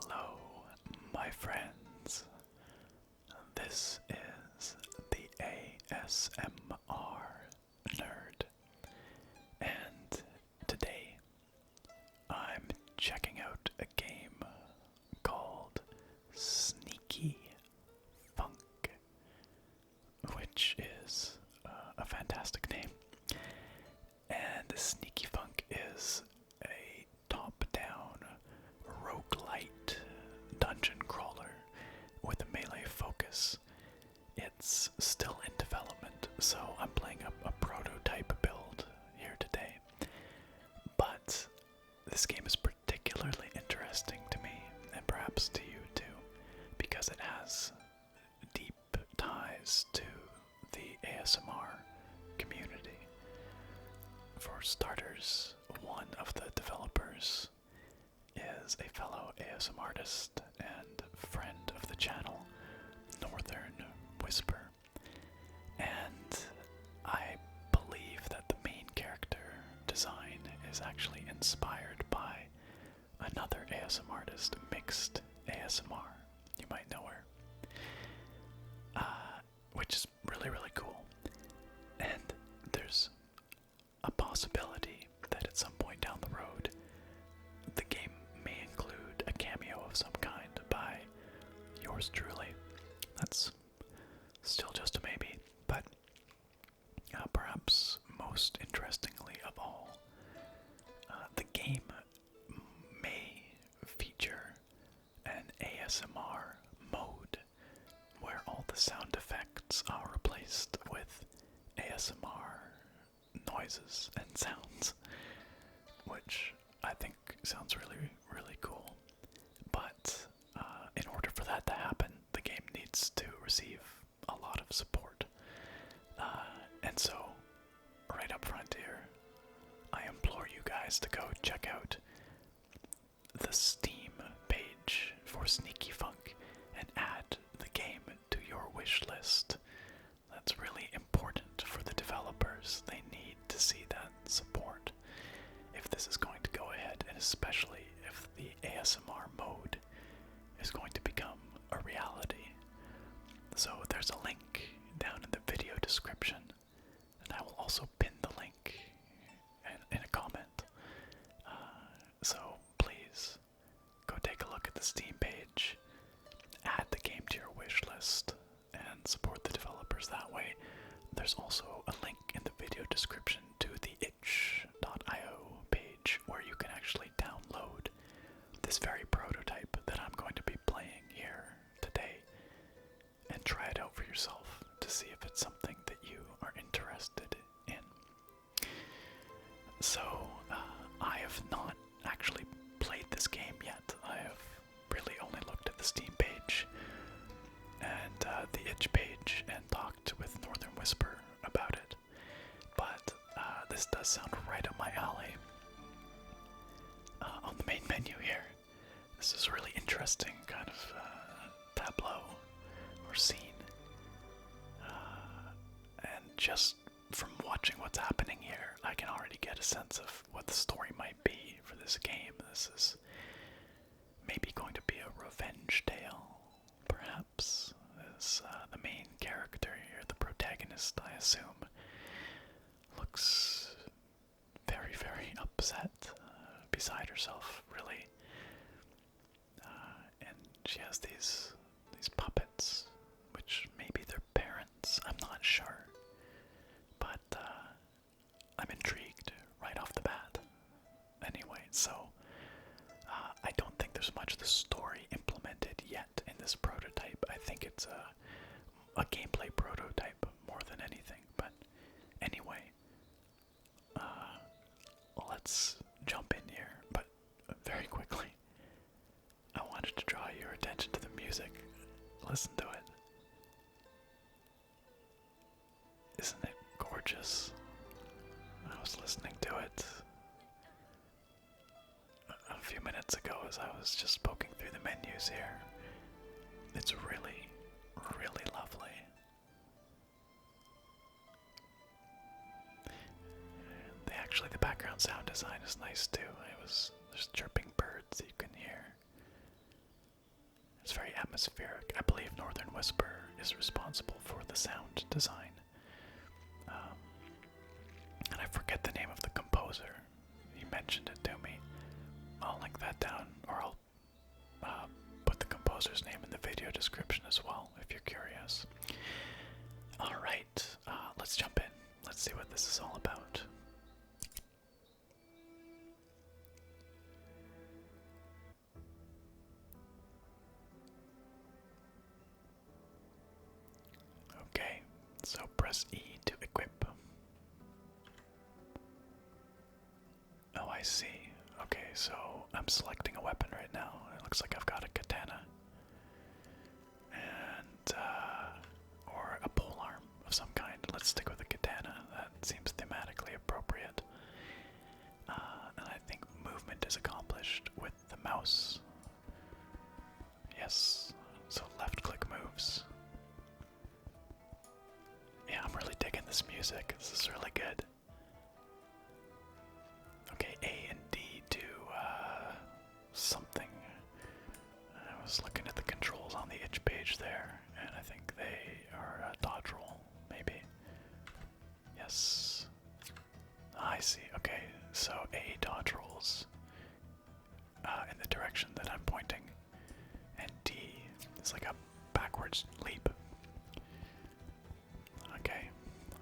Hello, my friends. This is the ASMR Nerd, and today I'm checking out a game called Sneaky Funk, which is a fantastic name. And Sneaky Funk is a top-down rogue-lite dungeon crawler with a melee focus. It's still in development, so I'm playing a prototype build here today. But this game is particularly interesting to me, and perhaps to you too, because it has deep ties to the ASMR community. For starters, one of the developers is a fellow ASMR artist and friend of the channel, Northern Whisper. And I believe that the main character design is actually inspired by another ASMR artist, Mixed ASMR. You might know her. Which is really, really cool. And there's a possibility that at some point down the road, the game may include a cameo of some kind by yours truly. That's still just a maybe, but perhaps most interestingly of all, the game may feature an ASMR mode where all the sound effects are replaced with ASMR noises and sounds, which I think sounds really, really cool. But in order for that to happen, the game needs to receive a lot of support. And so, right up front here, I implore you guys to go check out the Steam page for Sneaky Funk and add the game to your wish list. That's really important for the developers. They need to see that support if this is going to go ahead, and especially if the ASMR mode is going to become a reality. So there's a link down in the video description, and I will also pin the link in a comment. So please go take a look at the Steam page, add the game to your wish list, and support the developers that way. There's also a link in the video description to the itch.io page where you can actually download this very prototype that I'm going to be playing here today and try it out for yourself to see if it's something that you are interested in. So, I have not actually played this game yet. I have really only looked at the Steam page and the itch page and talked with Northern Whisper about it. But this does sound right up my alley. On the main menu here, this is a really interesting kind of tableau or scene. And just from watching what's happening here, I can already get a sense of what the story might be for this game. This is maybe going to be a revenge tale, perhaps. As the main character here, the protagonist, I assume, looks very, very upset, beside herself, really. And she has these puppets, which maybe they're parents, I'm not sure. But I'm intrigued right off the bat. Anyway, so I don't think there's much of the story implemented yet in this prototype. I think it's a gameplay prototype more than anything. But anyway, let's jump in here. But very quickly, I wanted to draw your attention to the music. Listen to it. Isn't it gorgeous? I was listening to it a few minutes ago as I was just poking through the menus here. It's really, really lovely. The background. background. Background sound design is nice too. There's chirping birds that you can hear. atmospheric. I believe Northern Whisper is responsible for the sound design. And I forget the name of the composer. He mentioned it to me. I'll link that down, or I'll put the composer's name in the video description as well, if you're curious. Alright, let's jump in. Let's see what this is all about. Okay, so press E to equip. Oh, I see. Okay, so I'm selecting a weapon right now. It looks like I've got a katana. And, or a polearm of some kind. Let's stick with a katana. That seems thematically appropriate. And I think movement is accomplished with the mouse. Yes, so left click moves. Yeah, I'm really digging this music. This is really good. Okay, A and D do something. I was looking at the controls on the itch page there, and I think they are a dodge roll, maybe. Yes. I see. Okay, so A dodge rolls in the direction that I'm pointing, and D is like a backwards leap. Okay,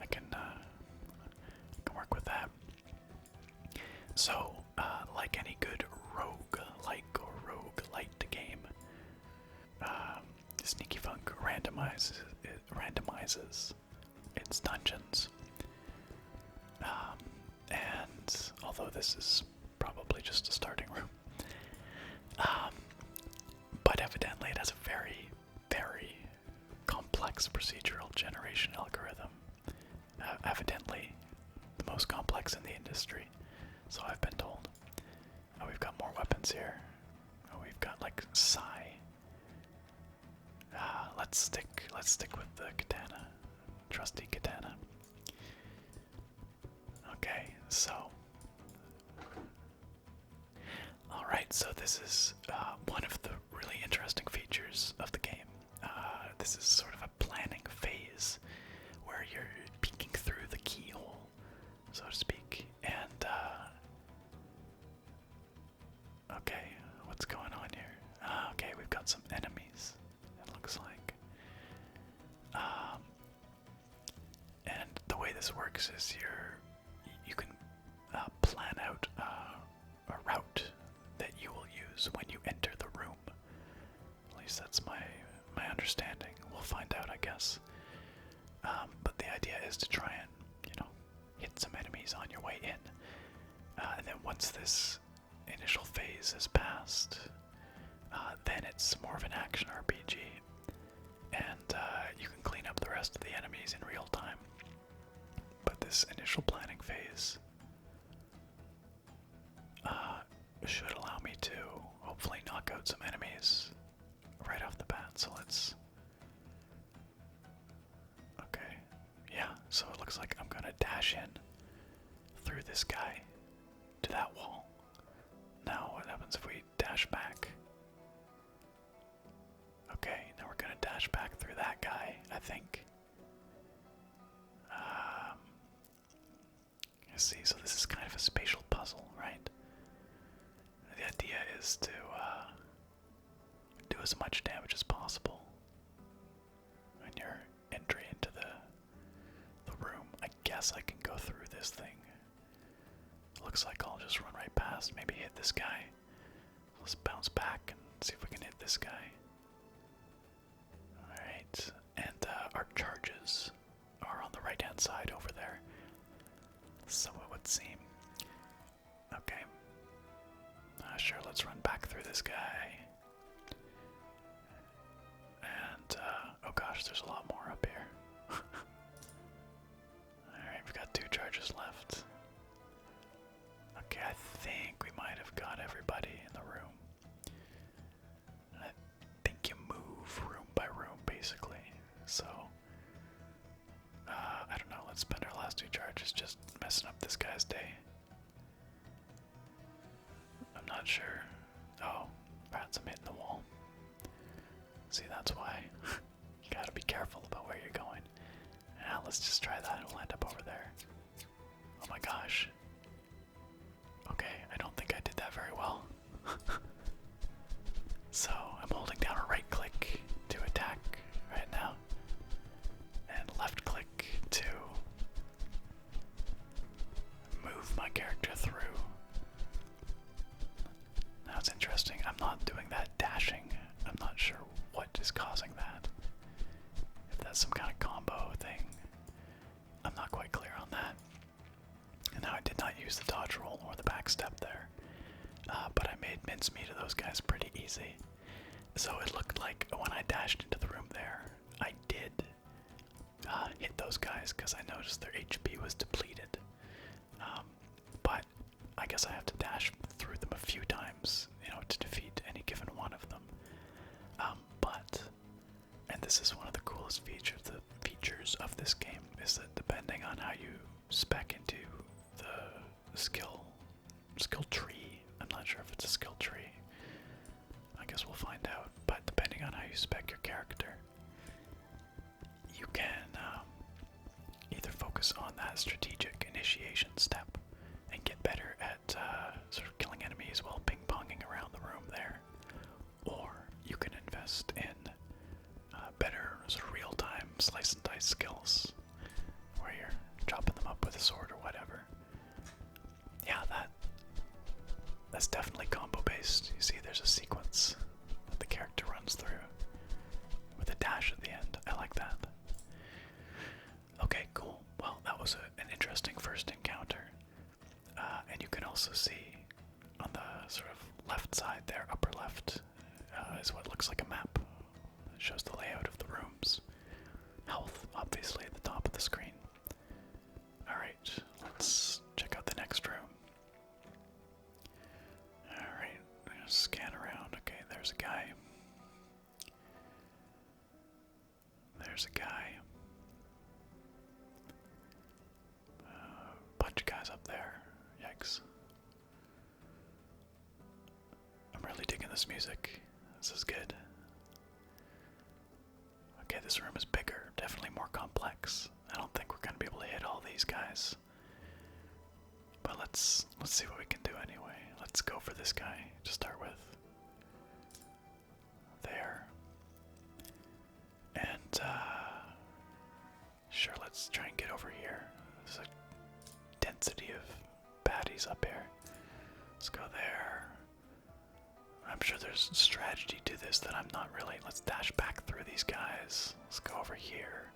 I can work with that. So, like any good rogue-like or rogue-lite game, Sneaky Funk randomizes its dungeons. And although this is probably just a starting room, but evidently it has a very, very complex procedural generation algorithm. Evidently the most complex in the industry, so I've been told. Oh, we've got more weapons here. Oh, we've got like Sai. Let's stick with the katana. Trusty katana. Okay, so alright, so this is one of the really interesting features of the game. This is sort of a planning phase where you're peeking through the keyhole, so to speak, and okay, what's going on here? Okay, we've got some enemies, it looks like. And the way this works is you can plan out a route that you will use when you enter the room. At least that's my understanding. We'll find out, I guess. But the idea is to try and, hit some enemies on your way in. And then once this initial phase is passed, then it's more of an action RPG. And you can clean up the rest of the enemies in real time. But this initial planning phase should allow me to hopefully knock out some enemies right off the bat. So let's... Okay, yeah, so it looks like I'm gonna dash in through this guy to that wall. Now what happens if we dash back? Okay, now we're gonna dash back through that guy, I think. You see, so this is kind of a spatial puzzle, right? The idea is to do as much damage as possible when you're entry into the room. I guess I can go through this thing. Looks like I'll just run right past, maybe hit this guy. Let's bounce back and see if we can hit this guy. Alright, and our charges are on the right hand side over there. So it would seem. Okay. Sure, let's run back through this guy. And, oh gosh, there's a lot more up here. Alright, we've got 2 charges left. Okay, I think we might have got everybody in the room. I think you move room by room, basically. So, I don't know, let's spend our last 2 charges just messing up this guy's day. I'm not sure. Oh, perhaps I'm hitting the wall. See, that's why. You gotta be careful about where you're going. Now let's just try that and we'll end up over there. Oh my gosh. Okay, I don't think I did that very well. So, I'm holding down a right click to attack right now. And left click to move my character through. Now it's interesting, I'm not doing that dashing. I'm not sure what is causing that. If that's some kind of combo thing. I'm not quite clear on that. And now I did not use the dodge roll or the back step there. But I made mincemeat of those guys pretty easy. So it looked like when I dashed into the room there, I did hit those guys because I noticed their HP was depleted. But I guess I have to dash through them a few times, you know, to defeat any given one of them. And this is one of the coolest features of this game, is that depending on how you spec into the skill tree, I'm not sure if it's a skill tree, I guess we'll find out, but depending on how you spec your character, you can either focus on that strategic initiation step and get better at sort of killing enemies while ping-ponging around the room there, or you can invest in better sort of real-time slice and dice skills where you're chopping them up with a sword or whatever. Yeah, that's definitely combo-based. You see there's a sequence that the character runs through with a dash at the end. I like that. Okay, cool. Well, that was an interesting first encounter. And you can also see on the sort of left side there, upper left, is what looks like a map. It shows the layout of the rooms. Health, obviously, at the top of the screen. Alright, let's check out the next room. Alright, I'm gonna scan around. Okay, there's a guy. There's a guy. Bunch of guys up there. Yikes. I'm really digging this music. This is good. Okay, this room is bigger, definitely more complex. I don't think we're gonna be able to hit all these guys. But let's see what we can do anyway. Let's go for this guy to start with. There. And sure, let's try and get over here. There's a density of baddies up here. Let's go there. I'm sure there's strategy to this that I'm not really. Let's dash back through these guys. Let's go over here.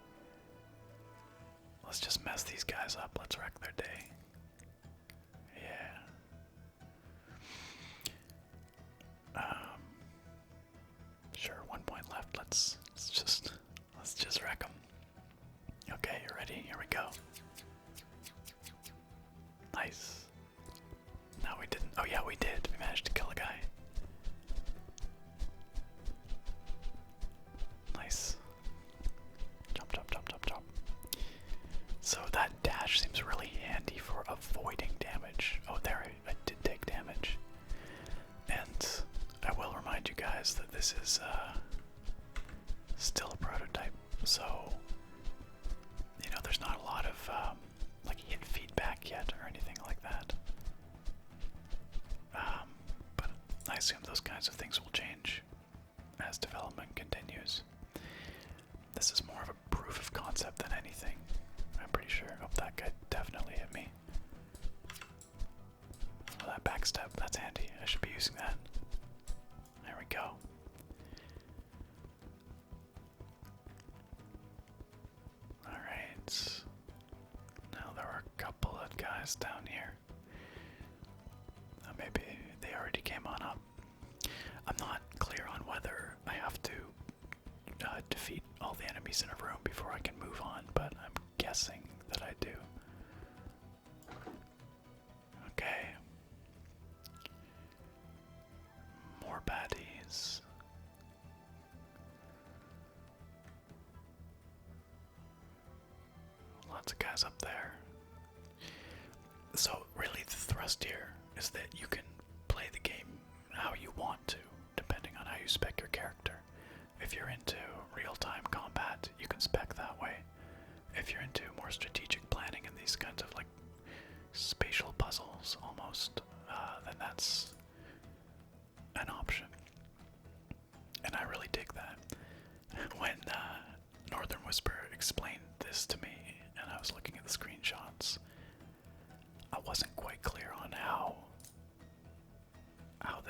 Let's just mess these guys up. Let's wreck their day. Yeah. Sure, 1 point left. Let's just wreck them. Okay, you ready? Here we go. Nice. No, we didn't. Oh yeah, we did. We managed to kill a guy. Nice. Jump, jump, jump, jump, jump. So that dash seems really handy for avoiding damage. Oh, there, I did take damage. And I will remind you guys that this is still a prototype, so you know there's not a lot of like hit feedback yet or anything like that. But I assume those kinds of things will change as development continues. This is more of a proof of concept than anything. I'm pretty sure. Oh, that guy definitely hit me. Oh, that backstep, that's handy. I should be using that. There we go. Alright. Now there are a couple of guys down here. Maybe they already came on up. I'm not clear on whether I have to defeat all the enemies in a room before I can move on, but I'm guessing that I do. Okay. More baddies. Lots of guys up there. So really the thrust here is that you can play the game how you want to, depending on how you spec your character. If you're in if you're into more strategic planning and these kinds of like spatial puzzles almost, then that's an option. And I really dig that. When Northern Whisper explained this to me and I was looking at the screenshots, I wasn't quite clear on how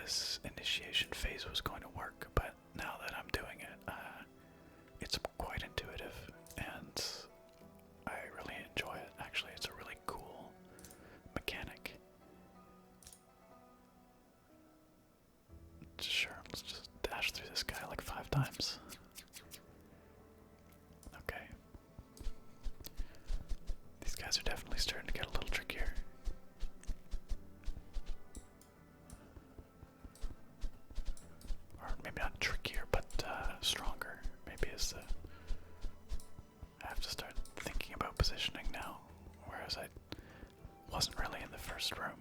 this initiation phase was going to work, but now that I'm doing it, it's quite intuitive and I really enjoy it. Actually, it's a really cool mechanic. Sure, let's just dash through this guy like 5 times. Okay. These guys are definitely starting to get a little trickier. Or maybe not trickier, but stronger. Maybe is the... I have to start thinking about positioning now, whereas I wasn't really in the first room.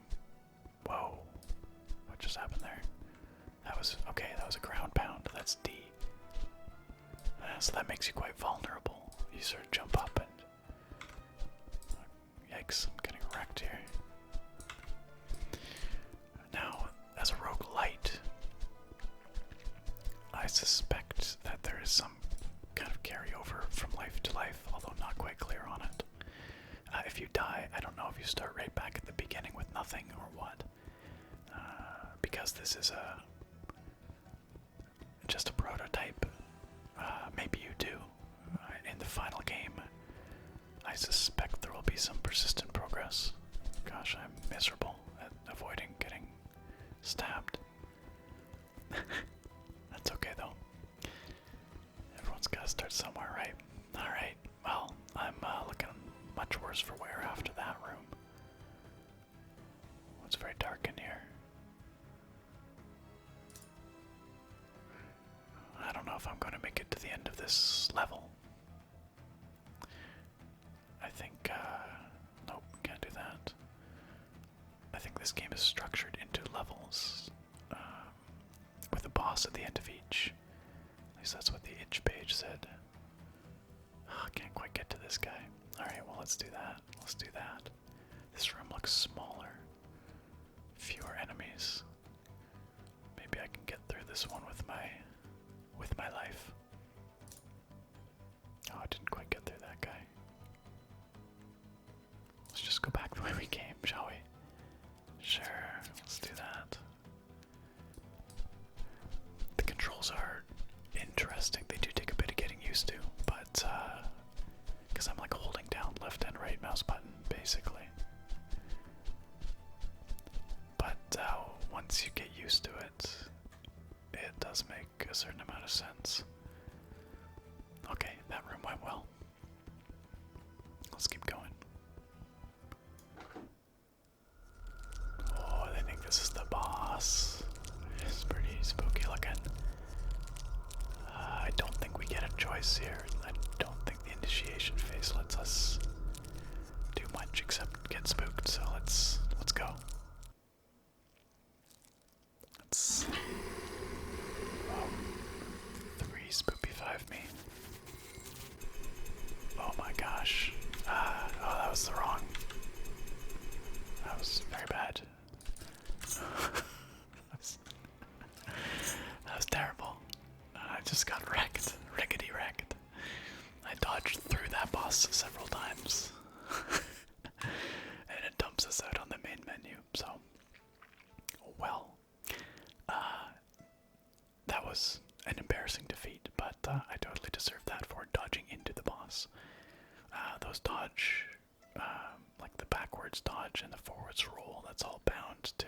Whoa. What just happened there? That was... okay, that was a ground pound. That's D. So that makes you quite vulnerable. You sort of jump up and... Yikes, I'm getting wrecked here. Now, as a rogue-lite, I suspect that there is some kind of carryover from life to life, although I'm not quite clear on it. If you die, I don't know if you start right back at the beginning with nothing or what. Because this is just a prototype. Maybe you do. In the final game, I suspect there will be some persistent progress. Gosh, I'm miserable at avoiding getting stabbed. That's okay though. Everyone's gotta start somewhere, right? Alright, well, I'm looking much worse for wear after that room. It's very dark in here. I don't know if I'm going to make it to the end of this level. I think, nope, can't do that. I think this game is structured into levels, with a boss at the end of each. At least that's what the itch page said. Oh, I can't quite get to this guy. Alright, well let's do that. Let's do that. This room looks smaller. Fewer enemies. Maybe I can get through this one with my life. Oh, I didn't quite get through that guy. Let's just go back the way we came, shall we? Sure, let's do that. The controls are interesting. They do take a bit of getting used to, but because I'm like holding down left and right mouse button basically. But once you get used to it, it does make a certain amount of sense. Okay, that room went well. Let's keep going. Oh, I think this is the boss. It's pretty spooky looking. I don't think we get a choice here. I don't think the initiation phase lets us do much except get spooked, so let's go. Let's... Oh, 3 spoopy 5 me. Oh my gosh. Oh, that was the wrong. That was very bad. That was terrible. I just got wrecked. Rickety wrecked. I dodged through that boss several times. And it dumps us out on the main menu, so... Well. That was an embarrassing defeat, but I totally deserved that for dodging into the boss. Those dodge, like the backwards dodge and the forwards roll, that's all bound to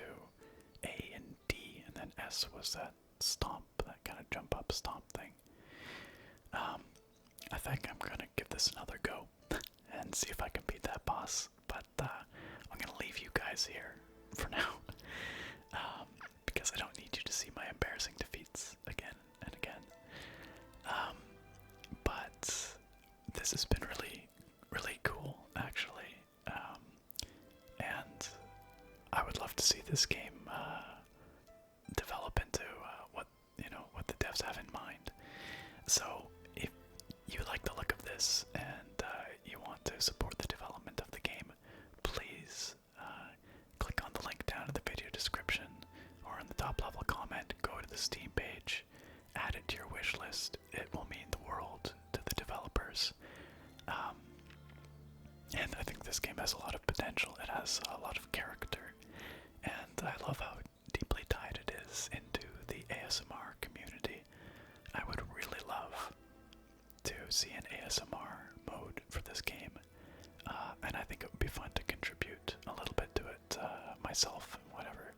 A and D, and then S was that stomp, that kind of jump up stomp thing. I think I'm gonna give this another go and see if I can beat that boss, but I'm gonna leave you guys here for now. Because I don't need you to see my embarrassing defeats again and again. But this has been really, really cool, actually. And I would love to see this game develop into what the devs have in mind. So if you like the look of this and you want the Steam page, add it to your wish list. It will mean the world to the developers. And I think this game has a lot of potential. It has a lot of character, and I love how deeply tied it is into the ASMR community. I would really love to see an ASMR mode for this game, and I think it would be fun to contribute a little bit to it myself, in whatever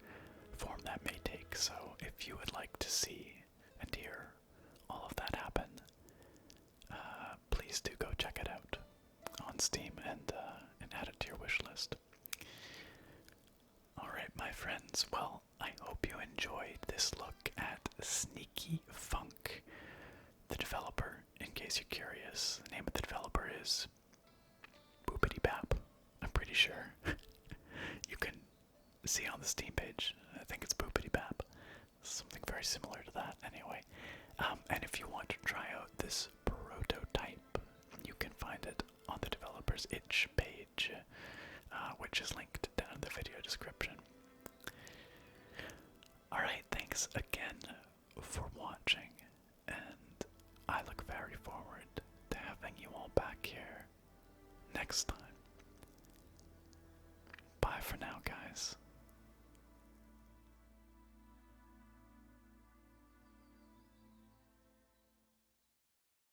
form that may take. So if you would like to see and hear all of that happen, please do go check it out on Steam and add it to your wish list. Alright, my friends, well, I hope you enjoyed this look at Sneaky Funk. The developer, in case you're curious, the name of the developer is Boopity Bap, I'm pretty sure. You can see on the Steam page, I think it's Boopity Bap. Something very similar to that, anyway. And if you want to try out this prototype, you can find it on the developer's itch page, which is linked down in the video description. Alright, thanks again for watching, and I look very forward to having you all back here next time. Bye for now, guys.